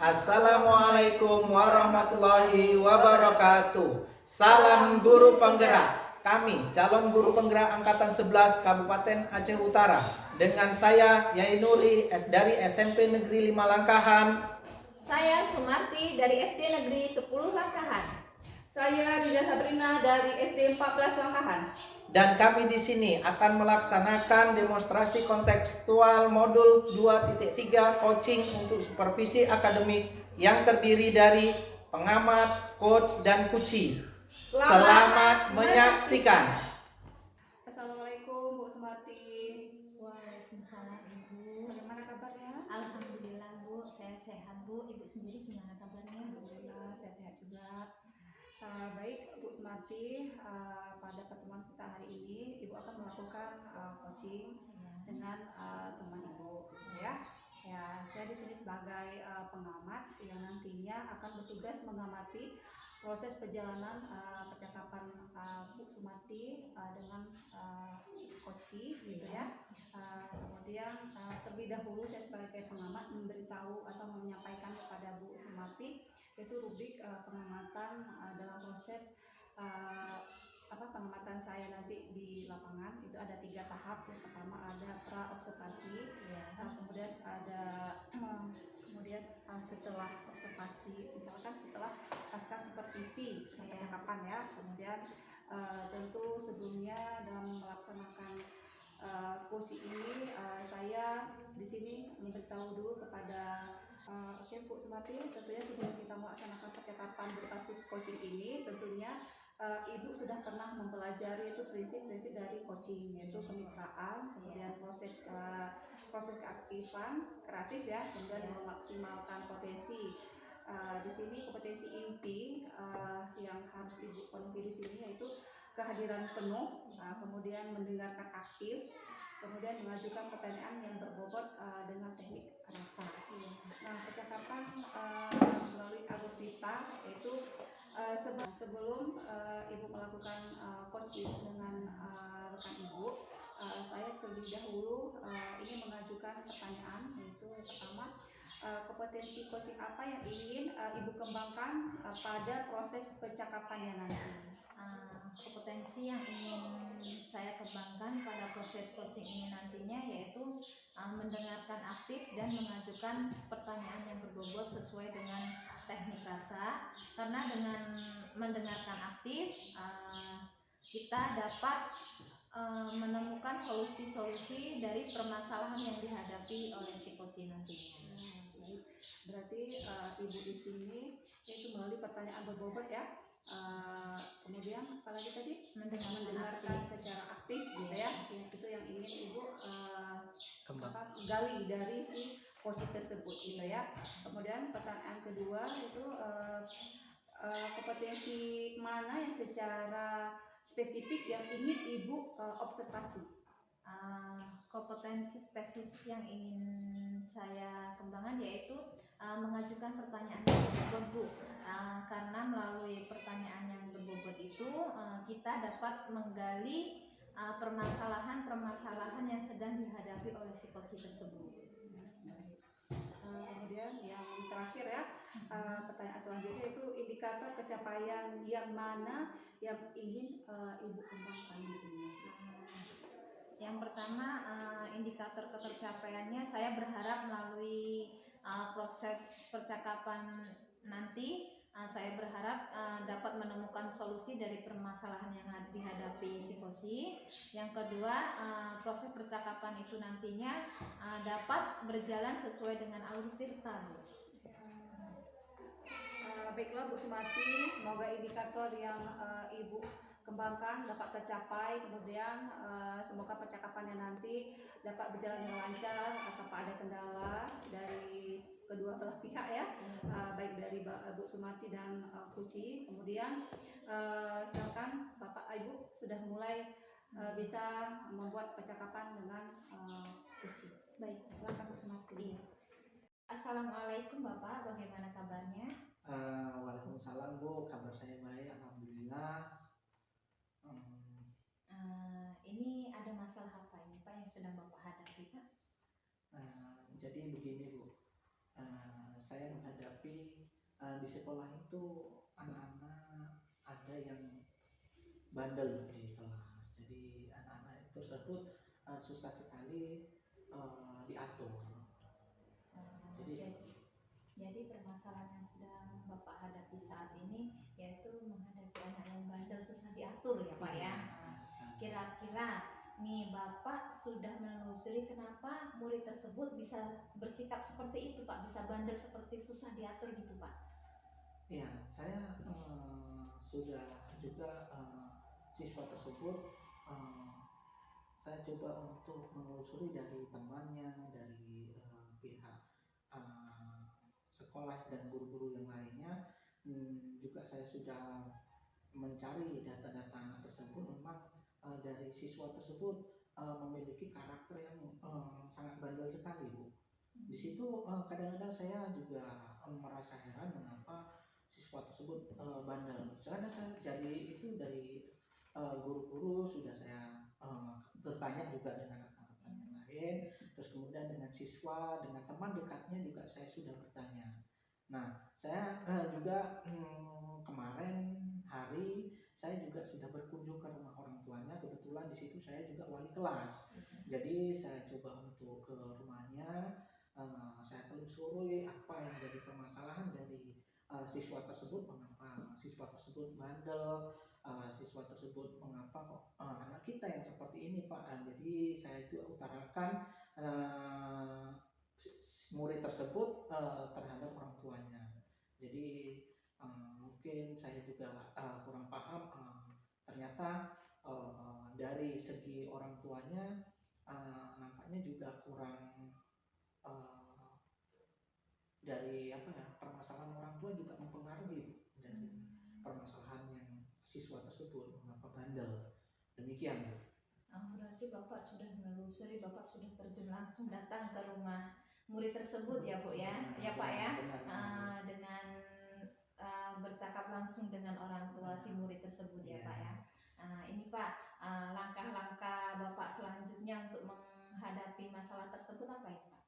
Assalamualaikum warahmatullahi wabarakatuh. Salam guru penggerak. Kami calon guru penggerak angkatan 11 Kabupaten Aceh Utara. Dengan saya Yainuri dari SMP Negeri 5 Langkahan. Saya Sumarti dari SD Negeri 10 Langkahan. Saya Dida Sabrina dari SD 14 Langkahan. Dan kami di sini akan melaksanakan demonstrasi kontekstual modul 2.3 coaching untuk supervisi akademik yang terdiri dari pengamat, coach, dan kuci. Selamat menyaksikan. Assalamualaikum Bu Sumarti. Waalaikumsalam Ibu. Bagaimana kabarnya? Alhamdulillah Bu, saya sehat Bu. Ibu sendiri gimana kabarnya? Alhamdulillah saya sehat juga. Baik Bu Sumarti, pada pertemuan kita hari ini Ibu akan melakukan coaching dengan teman Ibu, ya. Ya, saya di sini sebagai pengamat yang nantinya akan bertugas mengamati proses perjalanan percakapan Bu Sumarti dengan coaching, gitu ya. Kemudian terlebih dahulu saya sebagai pengamat memberitahu atau menyampaikan kepada Bu Sumarti yaitu rubrik pengamatan dalam proses pengamatan saya nanti di lapangan. Itu ada 3 tahap. Yang pertama ada pra observasi, kemudian ada setelah observasi, misalkan setelah pasca supervisi percakapan ya. Kemudian tentu sebelumnya dalam melaksanakan coaching ini saya di sini memberitahu dulu kepada Bu Sumarti, tentunya sebelum kita melaksanakan percakapan berbasis coaching ini, tentunya Ibu sudah pernah mempelajari itu prinsip-prinsip dari coaching, yaitu kemitraan, kemudian proses keaktifan, kreatif ya, kemudian memaksimalkan potensi. Di sini kompetensi inti yang harus Ibu penuhi di sini yaitu kehadiran penuh, kemudian mendengarkan aktif, kemudian mengajukan pertanyaan yang berbobot dengan teknik rasa. Nah, percakapan melalui algoritma yaitu sebelum Ibu melakukan coaching dengan rekan Ibu, saya terlebih dahulu ingin mengajukan pertanyaan, yaitu yang pertama, kompetensi coaching apa yang ingin Ibu kembangkan pada proses percakapannya nanti? Kompetensi yang ingin saya kembangkan pada proses coaching ini nantinya yaitu mendengarkan aktif dan mengajukan pertanyaan yang berbobot sesuai dengan teknik rasa, karena dengan mendengarkan aktif kita dapat menemukan solusi-solusi dari permasalahan yang dihadapi oleh si coaching nantinya. Berarti Ibu di sini yaitu melalui pertanyaan berbobot ya. Kemudian apalagi tadi mendengarkan secara aktif, gitu ya. Itu yang ingin Ibu gali dari si coaching tersebut, gitu ya. Kemudian pertanyaan kedua itu kompetensi mana yang secara spesifik yang ingin Ibu observasi? Kompetensi spesifik yang ingin saya kembangkan yaitu mengajukan pertanyaan yang berbobot, karena melalui pertanyaan yang berbobot itu kita dapat menggali permasalahan-permasalahan yang sedang dihadapi oleh si coaching tersebut. Kemudian yang terakhir ya, pertanyaan selanjutnya itu indikator pencapaian yang mana yang ingin Ibu kembangkan di sini? Yang pertama, indikator ketercapaiannya saya berharap melalui proses percakapan nanti saya berharap dapat menemukan solusi dari permasalahan yang dihadapi si coaching. Yang kedua, proses percakapan itu nantinya dapat berjalan sesuai dengan algoritma. Baiklah Bu Sumarti, semoga indikator yang Ibu kembangkan dapat tercapai, kemudian semoga percakapannya nanti dapat berjalan dengan lancar tanpa ada kendala dari kedua belah pihak ya, baik dari Bu Sumarti dan Kuci. Kemudian silakan Bapak Ibu sudah mulai bisa membuat percakapan dengan Kuci. Baik, silakan Bu Sumarti. Assalamualaikum Bapak, bagaimana kabarnya? Waalaikumsalam Bu, kabar saya baik, alhamdulillah. Ini ada masalah apa ini Pak yang sedang Bapak hadapi Pak? Jadi begini Bu, saya menghadapi menghadapi di sekolah itu anak-anak ada yang bandel di kelas. Jadi anak-anak itu tersebut susah sekali diatur. Jadi jadi permasalahan yang sedang Bapak hadapi saat ini yaitu menghadapi anak yang bandel susah diatur ya Pak ya. Kira-kira nih Bapak sudah menelusuri kenapa murid tersebut bisa bersikap seperti itu Pak, bisa bandel seperti susah diatur gitu Pak? Ya, saya sudah juga siswa tersebut saya coba untuk menelusuri dari temannya, dari pihak sekolah dan guru-guru yang lainnya. Juga saya sudah mencari data-data anak tersebut. Memang dari siswa tersebut memiliki karakter yang sangat bandel sekali, Bu. Di situ kadang-kadang saya juga merasa heran mengapa siswa tersebut bandel. Karena saya jadi itu dari guru-guru sudah saya bertanya juga dengan rekan-rekan yang lain, terus kemudian dengan siswa, dengan teman dekatnya juga saya sudah bertanya. Nah, saya juga kemarin hari saya juga sudah berkunjung ke rumah orang tuanya. Kebetulan di situ saya juga wali kelas. Jadi saya coba untuk ke rumahnya, saya telusuri apa yang jadi permasalahan dari siswa tersebut, mengapa siswa tersebut bandel, siswa tersebut mengapa kok anak kita yang seperti ini Pak. Jadi saya juga utarakan murid tersebut terhadap orang tuanya. Jadi mungkin saya juga kurang paham, ternyata dari segi orang tuanya nampaknya juga kurang dari permasalahan orang tua juga mempengaruhi dari permasalahan yang siswa tersebut mengapa bandel. Demikian, Bu. Berarti Bapak sudah menelusuri, Bapak sudah terjun langsung datang ke rumah murid tersebut ya Bu ya, ya Pak ya, dengan bercakap langsung dengan orang tua si murid tersebut ya Pak ya. Ini Pak, langkah-langkah Bapak selanjutnya untuk menghadapi masalah tersebut apa ya Pak?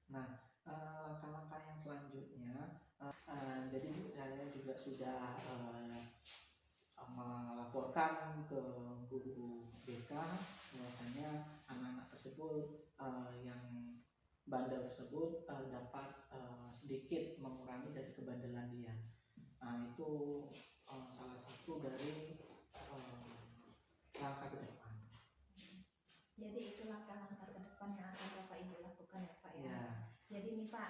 Nah, langkah-langkah yang selanjutnya, jadi saya juga sudah melaporkan ke guru BK bahwasanya anak-anak tersebut yang bandel tersebut dapat sedikit mengurangi dari kebandelan dia. Itu salah satu dari langkah ke depan. Jadi itu langkah-langkah ke depan yang akan Bapak Ibu lakukan ya Pak ya. Ya. Jadi ini Pak,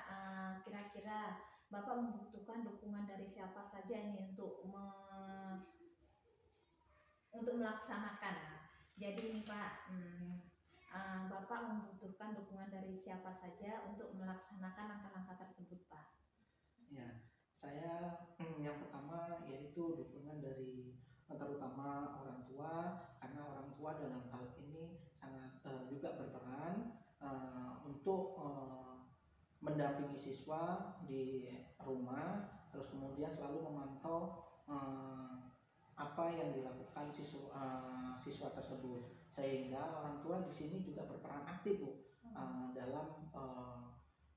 kira-kira Bapak membutuhkan dukungan dari siapa saja ini untuk melaksanakan. Jadi ini Pak, Bapak membutuhkan dukungan dari siapa saja untuk melaksanakan langkah-langkah tersebut Pak? Ya, saya yang pertama yaitu dukungan dari terutama orang tua, karena orang tua dalam hal ini sangat juga berperan untuk mendampingi siswa di rumah, terus kemudian selalu memantau apa yang dilakukan siswa tersebut, sehingga orang tua di sini juga berperan aktif Bu dalam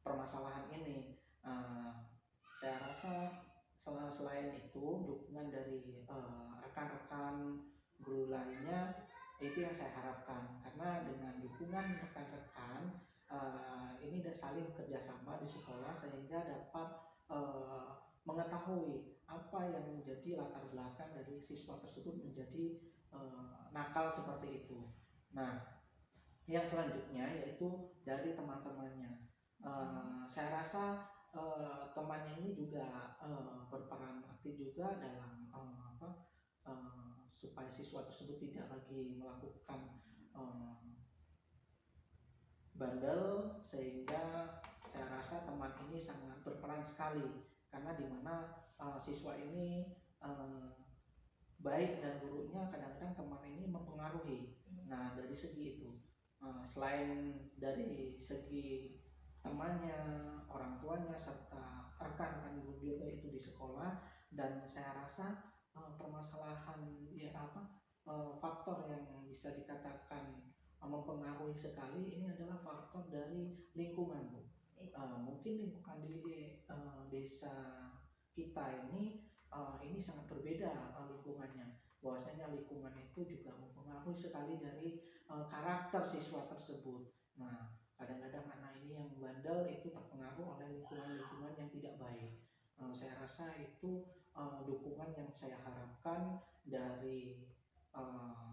permasalahan ini. Saya rasa selain itu dukungan dari rekan-rekan guru lainnya itu yang saya harapkan, karena dengan dukungan rekan-rekan ini saling kerjasama di sekolah sehingga dapat mengetahui apa yang menjadi latar belakang dari siswa tersebut menjadi nakal seperti itu. Nah, yang selanjutnya yaitu dari teman-temannya. Saya rasa temannya ini juga berperan aktif juga dalam supaya siswa tersebut tidak lagi melakukan bandel, sehingga saya rasa teman ini sangat berperan sekali, karena dimana siswa ini baik dan buruknya kadang-kadang teman ini mempengaruhi. Nah, dari segi itu selain dari segi temannya, orang tuanya, serta rekan-rekan guru juga itu di sekolah, dan saya rasa permasalahan faktor yang bisa dikatakan mempengaruhi sekali ini adalah faktor dari lingkungan Bu. Mungkin lingkungan di desa kita ini sangat berbeda lingkungannya. Bahwasanya lingkungan itu juga mempengaruhi sekali dari karakter siswa tersebut. Nah, kadang-kadang anak ini yang bandel itu terpengaruh oleh lingkungan-lingkungan yang tidak baik. Saya rasa itu dukungan yang saya harapkan dari eh,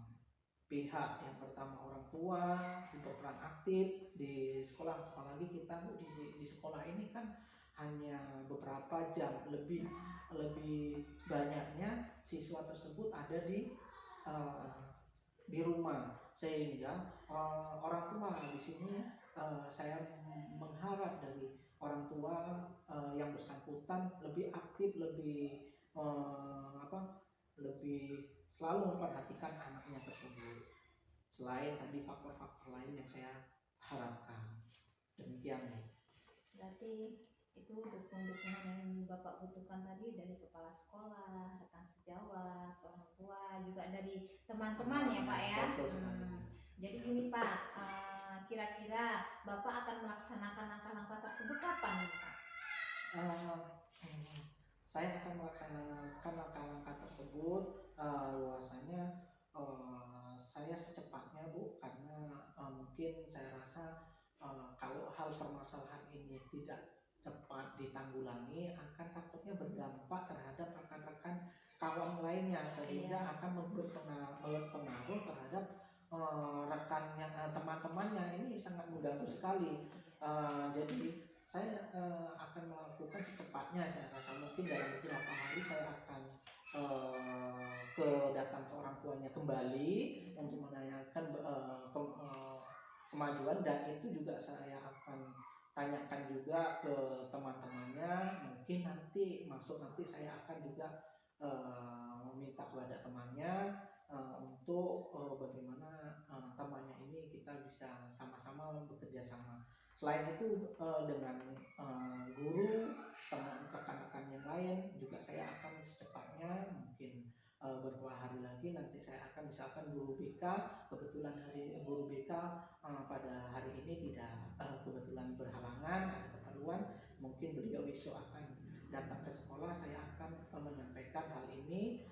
pihak yang pertama orang tua berperan aktif di sekolah, apalagi kita Bu, di sekolah ini kan hanya beberapa jam, lebih banyaknya siswa tersebut ada uh, di rumah, sehingga orang tua di sini saya mengharap dari orang tua yang bersangkutan lebih aktif, lebih selalu memperhatikan anaknya tersebut. Selain tadi faktor-faktor lain yang saya harapkan. Demikian Bu. Berarti itu dukungan yang Bapak butuhkan tadi dari kepala sekolah, rekan sejawat, orang tua, juga dari teman-teman ya Pak ya. Jadi gini Pak, kira-kira Bapak akan melaksanakan langkah-langkah tersebut kapan nih Pak? Saya akan melaksanakan langkah-langkah tersebut bahwasanya saya secepatnya Bu, karena mungkin saya rasa kalau hal permasalahan ini tidak cepat ditanggulangi akan takutnya berdampak terhadap rekan-rekan kawan lainnya, sehingga akan berpengaruh terhadap rekannya, teman-temannya. Ini sangat mengganggu sekali. Jadi saya akan melakukan secepatnya. Saya rasa mungkin dalam beberapa hari saya akan datang ke orang tuanya kembali untuk menanyakan kemajuan, dan itu juga saya akan tanyakan juga ke teman-temannya. Mungkin nanti saya akan juga meminta kepada temannya untuk bagaimana temannya ini kita bisa sama-sama bekerja sama. Selain itu dengan guru, teman rekan-rekan yang lain juga saya akan secepatnya, mungkin beberapa hari lagi nanti saya akan, misalkan guru BK, kebetulan hari guru BK pada hari ini tidak kebetulan berhalangan, ada keperluan, mungkin beliau besok akan datang ke sekolah. Saya akan menyampaikan hal ini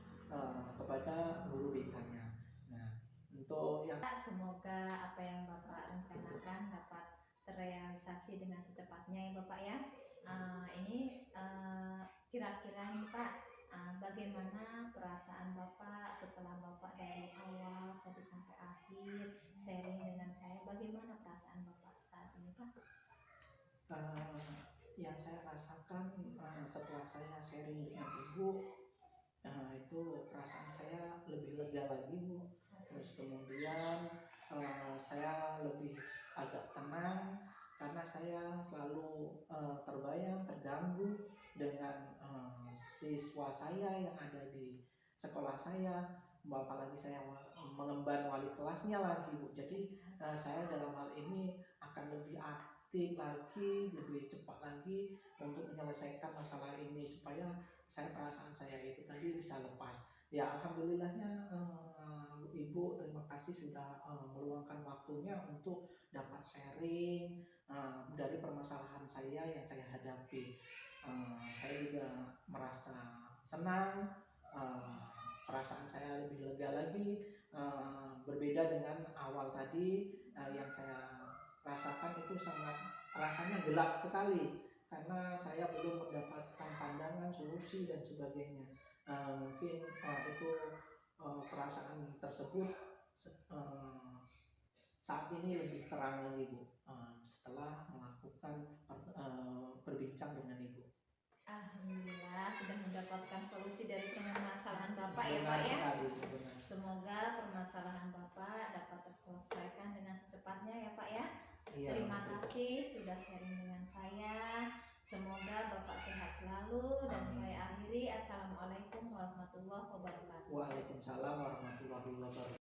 kepada guru BK-nya. Nah, untuk yang semoga apa yang Bapak rencanakan dapat terrealisasi dengan secepatnya ya Bapak ya. Ini kira-kira nih Pak, bagaimana perasaan Bapak setelah Bapak dari awal tadi sampai akhir sharing dengan saya, bagaimana perasaan Bapak saat ini Pak? Yang saya rasakan setelah saya sharing dengan Ibu, itu perasaan saya lebih lega lagi Bu. Terus kemudian saya lebih agak tenang, karena saya selalu terganggu dengan siswa saya yang ada di sekolah saya, apalagi saya mengemban wali kelasnya lagi Bu. Jadi saya dalam hal ini akan lebih aktif lagi, lebih cepat lagi untuk menyelesaikan masalah ini, supaya perasaan saya itu tadi bisa lepas. Ya, alhamdulillahnya Ibu, terima kasih sudah meluangkan waktunya untuk dapat sharing dari permasalahan saya yang saya hadapi. Saya juga merasa senang, perasaan saya lebih lega lagi, berbeda dengan awal tadi yang saya rasakan itu rasanya gelap sekali, karena saya belum mendapatkan pandangan, solusi dan sebagainya. Mungkin itu perasaan tersebut saat ini lebih terang lagi Bu, setelah melakukan berbincang dengan Ibu. Alhamdulillah sudah mendapatkan solusi dari permasalahan Bapak ya Pak ya. Semoga permasalahan Bapak dapat terselesaikan dengan secepatnya ya Pak ya. Iya, terima kasih sudah sharing dengan saya. Semoga Bapak sehat selalu. Dan saya akhiri, Assalamualaikum warahmatullahi wabarakatuh. Waalaikumsalam warahmatullahi wabarakatuh.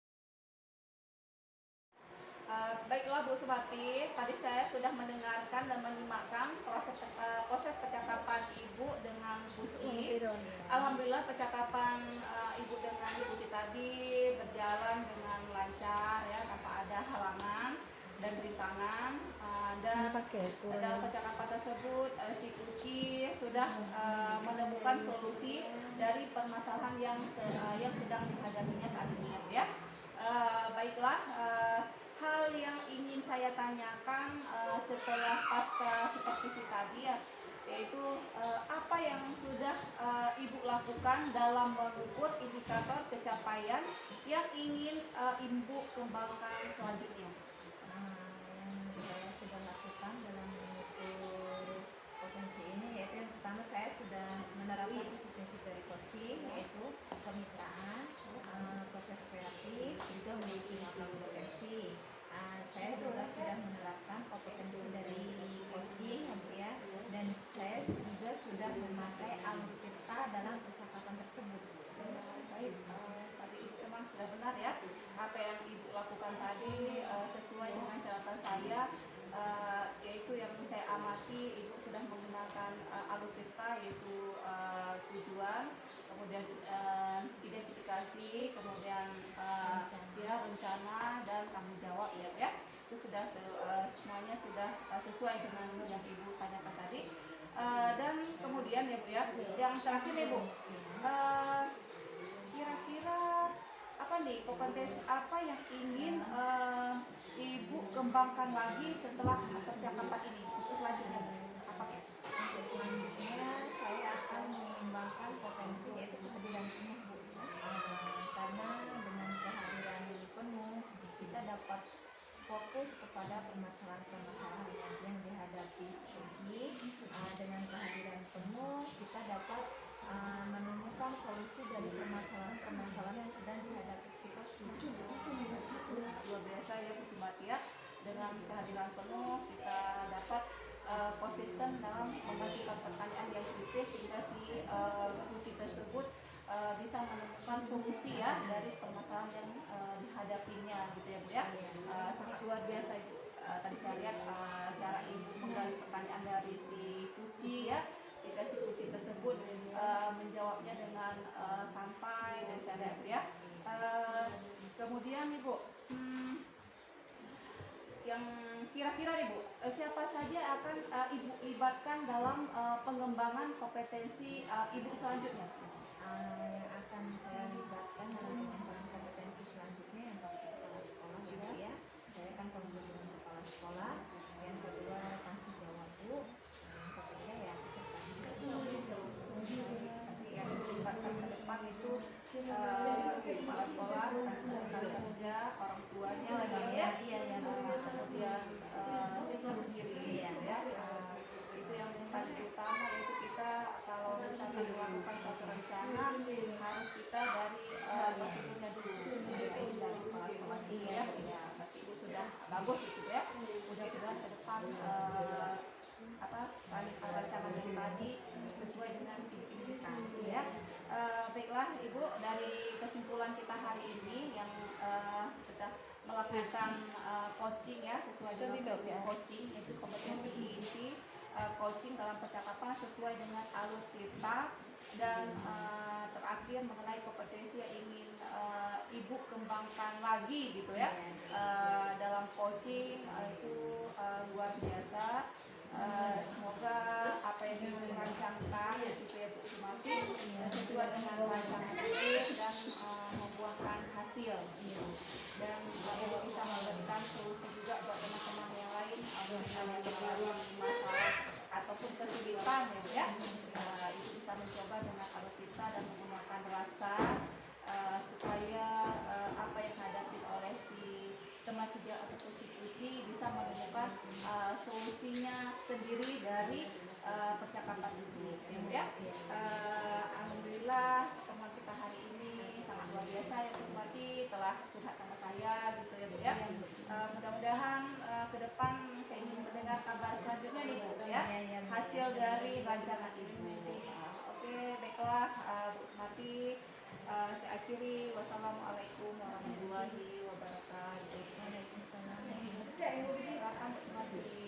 Baiklah Bu Subati, tadi saya sudah mendengarkan dan menyimakkan proses percakapan Ibu dengan Bu Ci. Alhamdulillah percakapan Ibu dengan Bu Ci tadi berjalan dengan lancar ya, tanpa ada halangan dan rintangan, dan dalam percakapan tersebut si Kuki sudah menemukan solusi dari permasalahan yang sedang dihadapinya saat ini ya. Baiklah, hal yang ingin saya tanyakan setelah pasca supervisi tadi ya, yaitu apa yang sudah Ibu lakukan dalam mengukur indikator pencapaian yang ingin Ibu kembangkan selanjutnya. Yang saya sudah lakukan dalam mengukur potensi ini yaitu yang pertama, saya sudah menerapkan prinsip-prinsip dari coaching, yaitu kemitraan, proses kreatif, juga mengukur potensi. Saya juga sudah menerapkan kompetensi dari coaching ya Bu ya, dan saya juga sudah memakai algoritma dalam percakapan tersebut. Baik, tadi memang sudah benar ya, apa yang Ibu lakukan tadi sesuai dengan catatan saya, yaitu yang saya amati Ibu sudah menggunakan algoritma, yaitu tujuan, kemudian identifikasi, kemudian rencana dan tanggung jawab ya. Itu sudah semuanya sudah sesuai dengan yang Ibu tanyakan tadi. Dan kemudian ya Bu ya, yang terakhir ya Bu, kira-kira apa nih kompetensi apa yang ingin Ibu kembangkan lagi setelah percakapan ini untuk selanjutnya apa ya? Untuk selanjutnya saya akan mengembangkan potensi yaitu kehadiran penuh Bu. Karena dengan kehadiran penuh kita dapat fokus kepada permasalahan-permasalahan yang dihadapi psikologi. Dengan kehadiran penuh kita dapat menemukan solusi dari permasalahan-permasalahan yang sedang dihadapi psikologi. Luar biasa ya Bu Sumati ya, dengan kehadiran penuh kita dapat konsisten dalam membagikan pertanyaan yang kritis sehingga si kunci tersebut bisa menemukan solusi ya dari permasalahan yang dihadapinya gitu ya Bu ya. Sangat luar biasa Ibu. Tadi saya lihat cara Ibu menggali pertanyaan dari si Kuci ya, sehingga si Kuci tersebut menjawabnya dengan sampai dan saya lihat ya. Kemudian Ibu, yang kira-kira nih Bu, siapa saja akan Ibu libatkan dalam pengembangan kompetensi Ibu selanjutnya? Yang akan saya libatkan dalam pengembangan kompetensi selanjutnya yang pertama kepala sekolah ya. Saya kan pembelajaran kepala sekolah. Yang kedua tangsi jawab Bu. Yang ketiga ya peserta didik. Tapi yang dilibatkan ke depan itu kepala sekolah, dan juga orang tuanya lagi ya. Kemudian siswa sendiri ya. Itu yang paling utama, yaitu kita kalau misalnya melakukan suatu rencana harus kita dari prosedurnya dulu, dari kepala sekolah ya. Tapi Ibu sudah bagus itu ya. Mudah-mudahan ke depan rancangan yang tadi sesuai dengan inginkan ya. Baiklah Ibu, dari kesimpulan kita hari ini yang sudah melakukan coaching ya, sesuai dengan coaching, itu kompetensi inti coaching dalam percakapan sesuai dengan algoritma, dan terakhir mengenai kompetensi yang ingin Ibu kembangkan lagi gitu ya dalam coaching, itu luar biasa. Semoga apa yang dirancangkan gitu ya Bu Sumati sesuai dengan rancangan itu dan membuahkan hasil dan Ibu bisa memberikan solusi juga buat teman-teman yang lain yang mengalami masalah ataupun kesulitan ya. Ibu bisa mencoba dengan algoritma dan menggunakan rasa supaya apa yang dihadapi oleh si teman sejak ataupun si Kuci bisa menemukan solusinya sendiri dari percakapan itu ya. Alhamdulillah teman kita hari ini sangat luar biasa ya Bu Sumati, telah curhat sama saya gitu ya Bu ya. Mudah-mudahan ke depan saya ingin mendengar kabar selanjutnya nih Bu ya, hasil dari rancangan ini. Oke, baiklah Bu Sumati, saya akhiri. Wassalamualaikum warahmatullahi wabarakatuh. Waalaikumsalam. Silakan Bu Sumati.